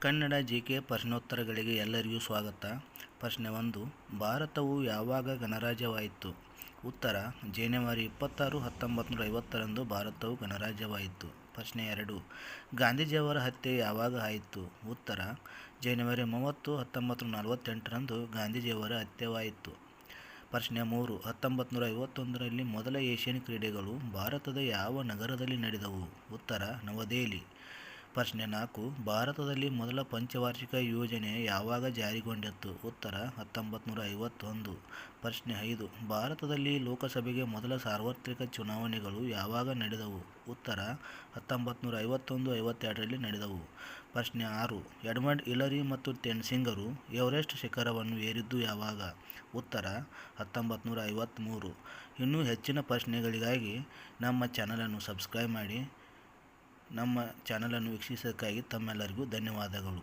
Kannada GK ಪ್ರಶ್ನೋತ್ತರಗಳಿಗೆ ಎಲ್ಲರಿಗೂ ಸ್ವಾಗತ. ಪ್ರಶ್ನೆ 1. ಭಾರತವು ಯಾವಾಗ ಗಣರಾಜ್ಯವಾಯಿತು? ಉತ್ತರ: ಜನವರಿ 26, 1950ರಂದು ಭಾರತವು ಗಣರಾಜ್ಯವಾಯಿತು. ಪ್ರಶ್ನೆ 2. ಗಾಂಧೀಜಿಯವರ ಹತ್ಯೆ ಯಾವಾಗ ಆಯಿತು? ಉತ್ತರ: ಜನವರಿ 30, 1948ರಂದು ಗಾಂಧೀಜಿಯವರ ಹತ್ಯೆಯಾಯಿತು. ಪ್ರಶ್ನೆ 3. 1951ರಲ್ಲಿ ಮೊದಲ ಏಷ್ಯನ್ ಕ್ರೀಡೆಗಳು ಭಾರತದ ಯಾವ ನಗರದಲ್ಲಿ ನಡೆದವು? ಉತ್ತರ: ನವದೆಹಲಿ. ಪ್ರಶ್ನೆ 4. ಭಾರತದಲ್ಲಿ ಮೊದಲ ಪಂಚವಾರ್ಷಿಕ ಯೋಜನೆ ಯಾವಾಗ ಜಾರಿಗೊಂಡಿತು? ಉತ್ತರ: 1951. ಪ್ರಶ್ನೆ 5. ಭಾರತದಲ್ಲಿ ಲೋಕಸಭೆಗೆ ಮೊದಲ ಸಾರ್ವತ್ರಿಕ ಚುನಾವಣೆಗಳು ಯಾವಾಗ ನಡೆದವು? ಉತ್ತರ: 1951-52ರಲ್ಲಿ ನಡೆದವು. ಪ್ರಶ್ನೆ 6. ಎಡ್ಮಂಡ್ ಹಿಲರಿ ಮತ್ತು ತೆನ್ಸಿಂಗರು ಎವರೆಸ್ಟ್ ಶಿಖರವನ್ನು ಏರಿದ್ದು ಯಾವಾಗ? ಉತ್ತರ: 1953. ಇನ್ನೂ ಹೆಚ್ಚಿನ ಪ್ರಶ್ನೆಗಳಿಗಾಗಿ ನಮ್ಮ ಚಾನಲನ್ನು ಸಬ್ಸ್ಕ್ರೈಬ್ ಮಾಡಿ. ನಮ್ಮ ಚಾನಲನ್ನು ವೀಕ್ಷಿಸಿದ್ದಕ್ಕಾಗಿ ತಮ್ಮೆಲ್ಲರಿಗೂ ಧನ್ಯವಾದಗಳು.